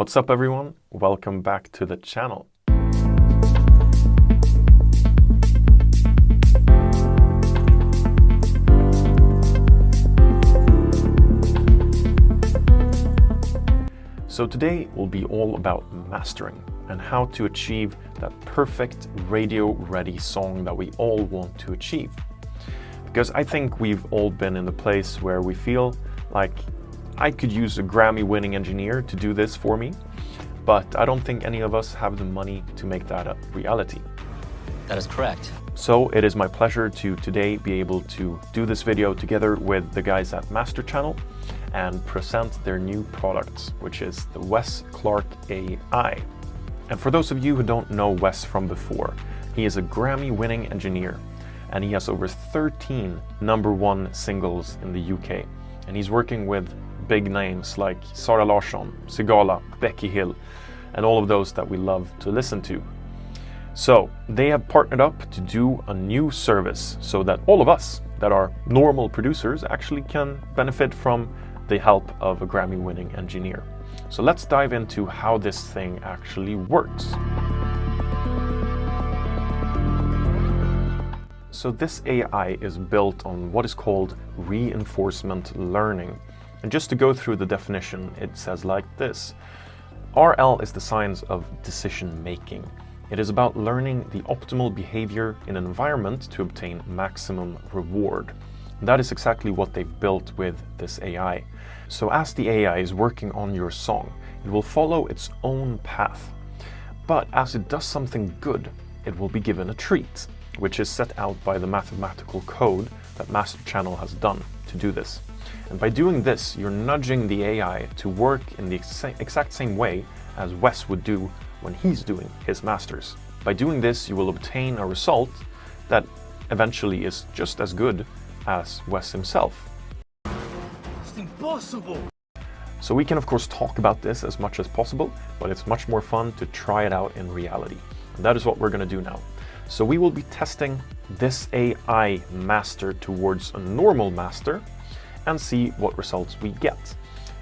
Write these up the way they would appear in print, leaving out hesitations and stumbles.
What's up everyone? Welcome back to the channel. So today will be all about mastering and how to achieve that perfect radio-ready song that we all want to achieve. Because I think we've all been in the place where we feel like I could use a Grammy-winning engineer to do this for me, but I don't think any of us have the money to make that a reality. That is correct. So it is my pleasure to today be able to do this video together with the guys at Masterchannel and present their new product, which is the Wez Clarke AI. And for those of you who don't know Wes from before, he is a Grammy-winning engineer and he has over 13 #1 singles in the UK. And he's working with big names like Sara Larsson, Sigala, Becky Hill, and all of those that we love to listen to. So they have partnered up to do a new service so that all of us that are normal producers actually can benefit from the help of a Grammy-winning engineer. So let's dive into how this thing actually works. So this AI is built on what is called reinforcement learning. And just to go through the definition, it says like this. RL is the science of decision making. It is about learning the optimal behavior in an environment to obtain maximum reward. And that is exactly what they've built with this AI. So as the AI is working on your song, it will follow its own path. But as it does something good, it will be given a treat, which is set out by the mathematical code that Masterchannel has done to do this. And by doing this, you're nudging the AI to work in the exact same way as Wes would do when he's doing his masters. By doing this, you will obtain a result that eventually is just as good as Wes himself. It's impossible! So we can of course talk about this as much as possible, but it's much more fun to try it out in reality. And that is what we're going to do now. So we will be testing this AI master towards a normal master and see what results we get.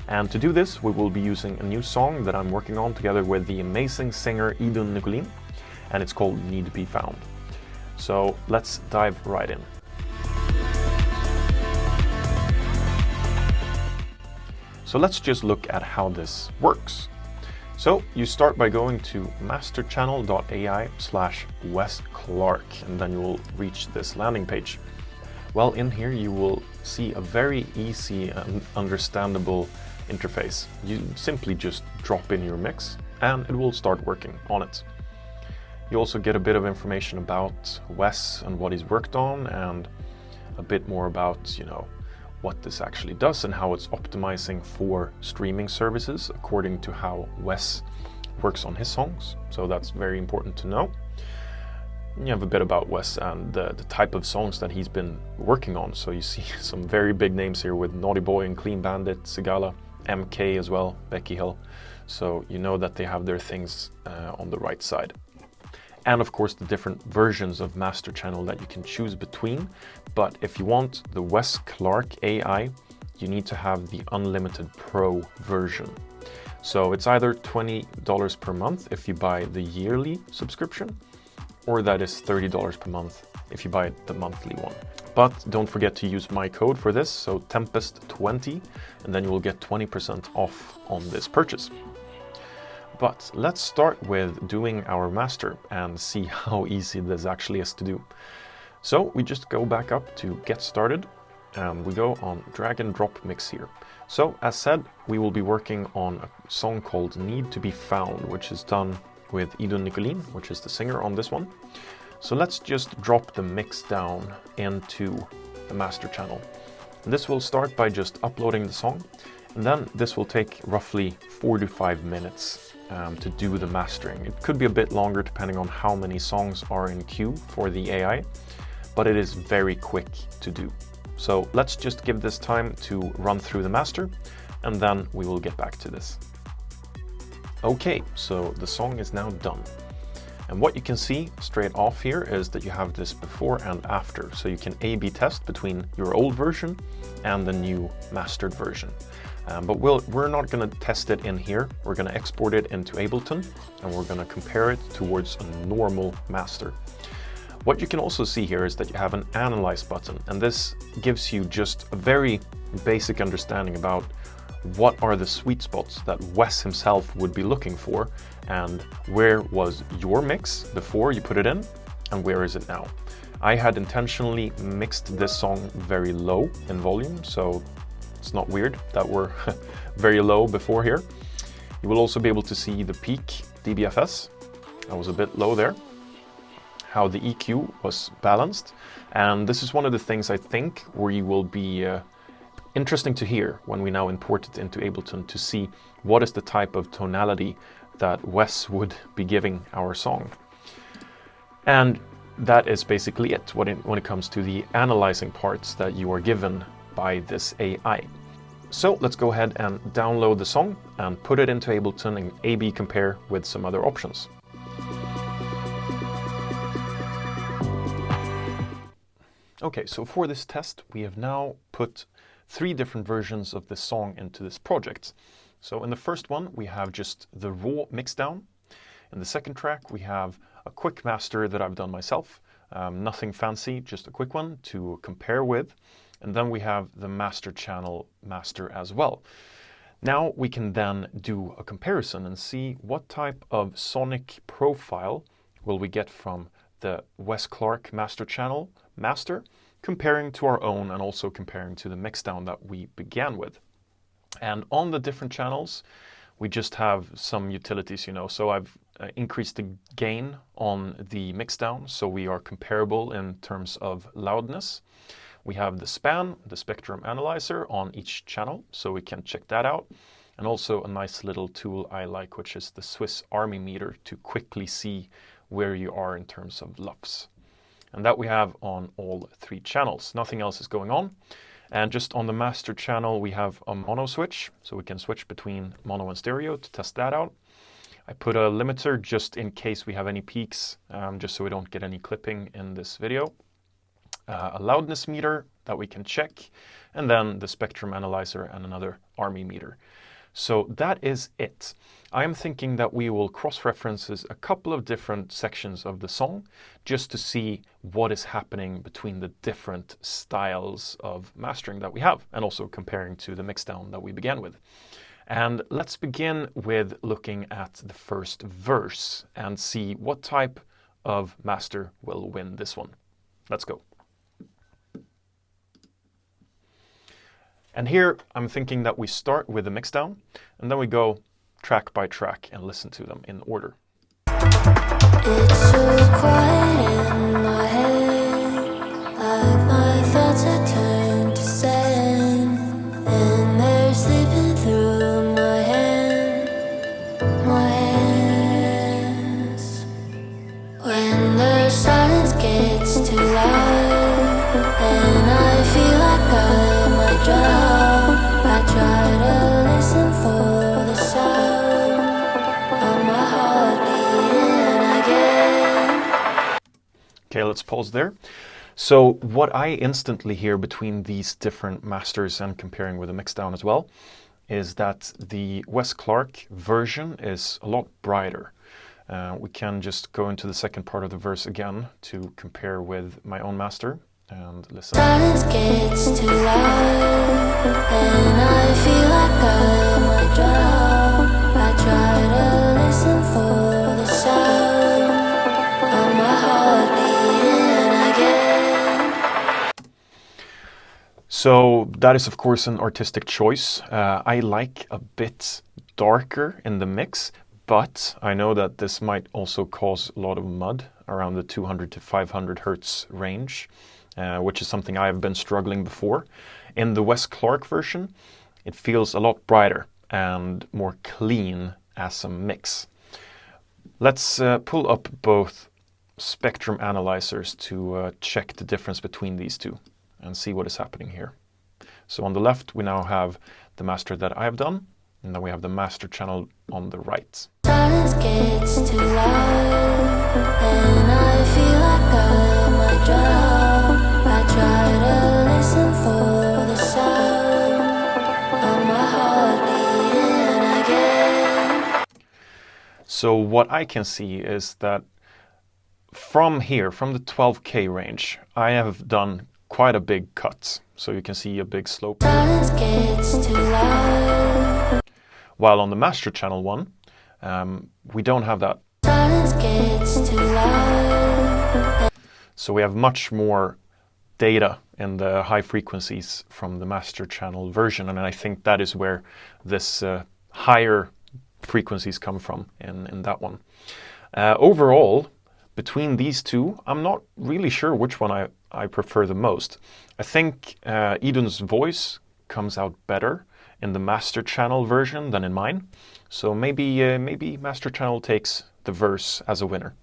And to do this, we will be using a new song that I'm working on together with the amazing singer Idun Nicolin, and it's called Need to Be Found. So let's dive right in. So let's just look at how this works. So you start by going to masterchannel.ai/Wez Clarke, and then you will reach this landing page. Well, in here you will see a very easy and understandable interface. You simply just drop in your mix and it will start working on it. You also get a bit of information about Wes and what he's worked on, and a bit more about, what this actually does and how it's optimizing for streaming services according to how Wes works on his songs. So that's very important to know. You have a bit about Wes and the type of songs that he's been working on. So you see some very big names here with Naughty Boy and Clean Bandit, Sigala, MK as well, Becky Hill. So you know that they have their things on the right side. And of course the different versions of Masterchannel that you can choose between. But if you want the Wez Clarke AI, you need to have the Unlimited Pro version. So it's either $20 per month if you buy the yearly subscription, or that is $30 per month if you buy the monthly one. But don't forget to use my code for this, so TMPST20, and then you will get 20% off on this purchase. But let's start with doing our master and see how easy this actually is to do. So we just go back up to get started and we go on drag and drop mix here. So as said, we will be working on a song called Need to Be Found, which is done with Idun Nicolin, which is the singer on this one. So let's just drop the mix down into the master channel. And this will start by just uploading the song, and then this will take roughly 4 to 5 minutes to do the mastering. It could be a bit longer depending on how many songs are in queue for the AI, but it is very quick to do. So let's just give this time to run through the master, and then we will get back to this. Okay, so the song is now done. And what you can see straight off here is that you have this before and after. So you can A/B test between your old version and the new mastered version. But we're not going to test it in here. We're going to export it into Ableton, and we're going to compare it towards a normal master. What you can also see here is that you have an Analyze button, and this gives you just a very basic understanding about what are the sweet spots that Wes himself would be looking for, and where was your mix before you put it in, and where is it now. I had intentionally mixed this song very low in volume, so it's not weird that we're very low before here. You will also be able to see the peak dBFS. I was a bit low there. How the EQ was balanced. And this is one of the things I think we will be interesting to hear when we now import it into Ableton to see what is the type of tonality that Wes would be giving our song. And that is basically it when it comes to the analyzing parts that you are given by this AI. So let's go ahead and download the song and put it into Ableton and A/B compare with some other options. Okay, so for this test, we have now put 3 different versions of this song into this project. So in the first one, we have just the raw mix down. In the second track, we have a quick master that I've done myself. Nothing fancy, just a quick one to compare with. And then we have the Masterchannel master as well. Now we can then do a comparison and see what type of sonic profile will we get from the Wes Clarke Masterchannel master, comparing to our own and also comparing to the mixdown that we began with. And on the different channels, we just have some utilities, so I've increased the gain on the mixdown, so we are comparable in terms of loudness. We have the span, the spectrum analyzer on each channel, so we can check that out. And also a nice little tool I like, which is the Swiss Army meter to quickly see where you are in terms of LUFS. And that we have on all 3 channels. Nothing else is going on. And just on the master channel, we have a mono switch, so we can switch between mono and stereo to test that out. I put a limiter just in case we have any peaks, just so we don't get any clipping in this video. A loudness meter that we can check, and then the spectrum analyzer and another Army meter. So that is it. I am thinking that we will cross-reference a couple of different sections of the song just to see what is happening between the different styles of mastering that we have, and also comparing to the mixdown that we began with. And let's begin with looking at the first verse and see what type of master will win this one. Let's go. And here I'm thinking that we start with the mixdown and then we go track by track and listen to them in order. It's so quiet in my head, like my thoughts are turned to sand, and they're slipping through my hands. When the silence gets too loud, and I feel like I might drown, I try to listen for the sound of my heart beating again. Okay, let's pause there. So what I instantly hear between these different masters and comparing with the mixdown as well is that the Wes Clarke version is a lot brighter. We can just go into the second part of the verse again to compare with my own master and listen. Silence gets too loud, and I feel like I might drown. I try to listen for the sound of my heart beating again. So that is of course an artistic choice. I like a bit darker in the mix, but I know that this might also cause a lot of mud around the 200 to 500 hertz range. Which is something I have been struggling before. In the Wes Clarke version, it feels a lot brighter and more clean as a mix. Let's pull up both spectrum analyzers to check the difference between these two and see what is happening here. So on the left, we now have the master that I have done, and then we have the master channel on the right. Silence gets too loud, and I feel like I might drown. I try to listen for the sound of my heart So what I can see is that from here, from the 12K range, I have done quite a big cut. So you can see a big slope. Silence gets too loud. While on the master channel one, we don't have that. Silence gets too loud. So we have much more data in the high frequencies from the master channel version, and I think that is where this higher frequencies come from in that one. Overall, between these two, I'm not really sure which one I prefer the most. I think Idun's voice comes out better in the master channel version than in mine, so maybe master channel takes the verse as a winner.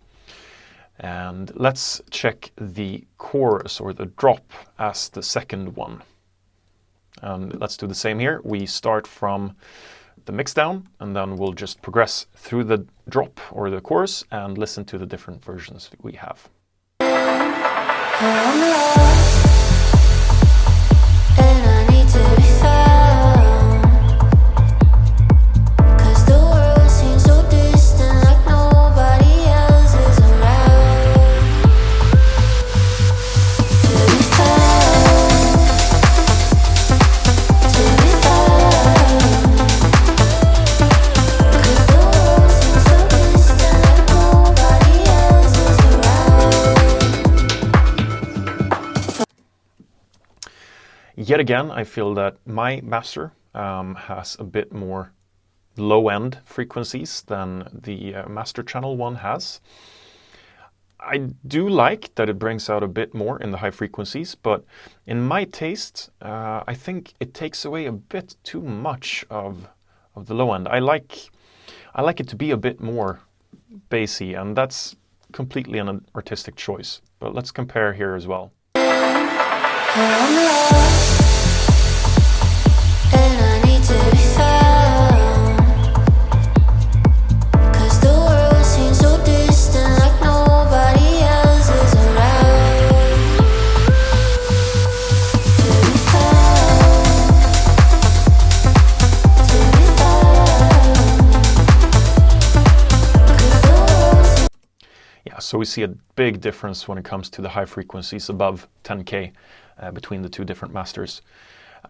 And let's check the chorus or the drop as the second one. Let's do the same here. We start from the mix down, and then we'll just progress through the drop or the chorus and listen to the different versions we have. I'm lost, and I need to be found. 'Cause the world seems so distant, like nobody else is around. To be found, to be found. 'Cause the world seems so distant, like nobody else is around. Yet again, I feel that my master has a bit more low-end frequencies than the master channel one has. I do like that it brings out a bit more in the high frequencies, but in my taste, I think it takes away a bit too much of the low end. I like it to be a bit more bassy, and that's completely an artistic choice. But let's compare here as well. I'm lost, and I need to be found. 'Cause the world seems so distant, like nobody else is around. To be found, to be found. 'Cause the world Yeah, so we see a big difference when it comes to the high frequencies above 10K between the two different masters.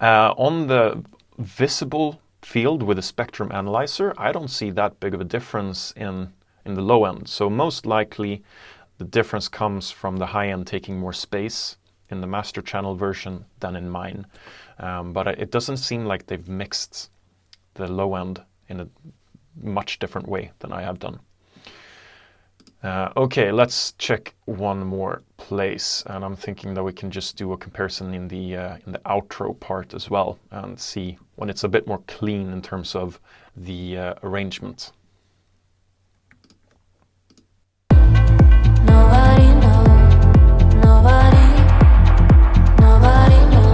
On the visible field with a spectrum analyzer, I don't see that big of a difference in the low end. So most likely the difference comes from the high end taking more space in the master channel version than in mine. But it doesn't seem like they've mixed the low end in a much different way than I have done. Okay, let's check one more place, and I'm thinking that we can just do a comparison in the outro part as well, and see when it's a bit more clean in terms of the arrangement. Nobody knows, nobody knows.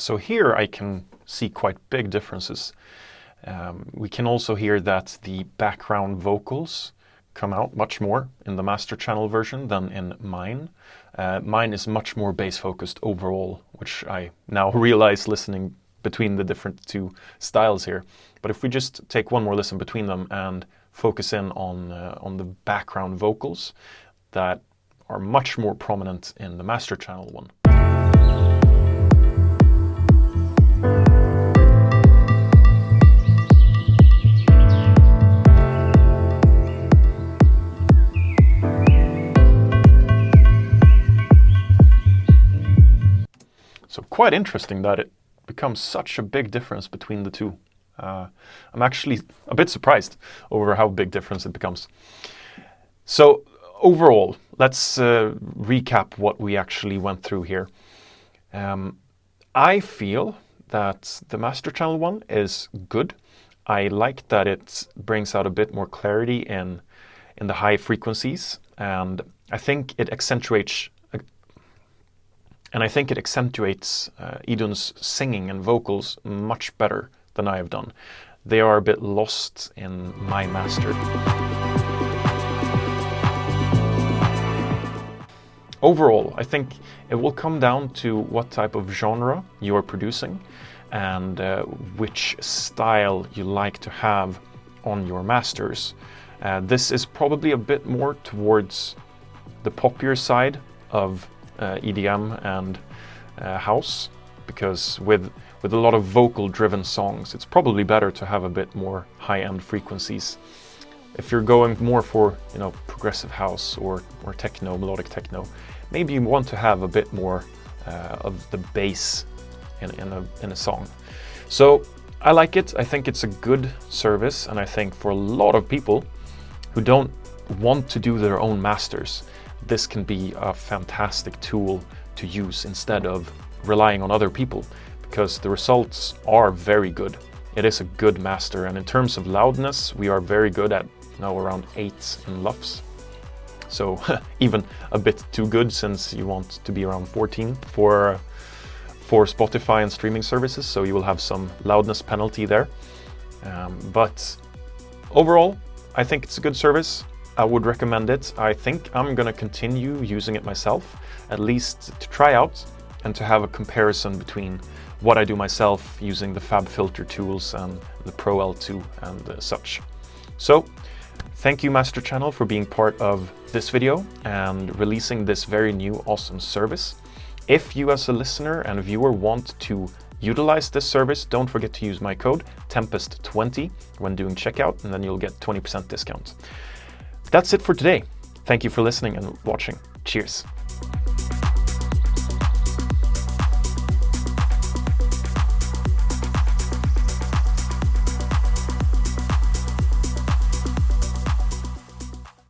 So here I can see quite big differences. We can also hear that the background vocals come out much more in the master channel version than in mine. Mine is much more bass focused overall, which I now realize listening between the different two styles here. But if we just take one more listen between them and focus in on the background vocals that are much more prominent in the master channel one. So quite interesting that it becomes such a big difference between the two. I'm actually a bit surprised over how big difference it becomes. So overall, let's recap what we actually went through here. I feel that the master channel one is good. I like that it brings out a bit more clarity in the high frequencies, and I think it accentuates And I think it accentuates Idun's singing and vocals much better than I have done. They are a bit lost in my master. Overall, I think it will come down to what type of genre you are producing and which style you like to have on your masters. This is probably a bit more towards the poppier side of EDM and house, because with a lot of vocal-driven songs, it's probably better to have a bit more high-end frequencies. If you're going more for, progressive house or techno, melodic techno, maybe you want to have a bit more of the bass in a song. So I like it. I think it's a good service, and I think for a lot of people who don't want to do their own masters, this can be a fantastic tool to use instead of relying on other people, because the results are very good. It is a good master, and in terms of loudness, we are very good at now around 8 in LUFS. So even a bit too good, since you want to be around 14 for Spotify and streaming services, so you will have some loudness penalty there. But overall, I think it's a good service. I would recommend it. I think I'm gonna continue using it myself, at least to try out and to have a comparison between what I do myself using the FabFilter tools and the Pro L2 and such. So thank you, Masterchannel, for being part of this video and releasing this very new awesome service. If you as a listener and viewer want to utilize this service, don't forget to use my code TMPST20 when doing checkout, and then you'll get 20% discount. That's it for today. Thank you for listening and watching. Cheers.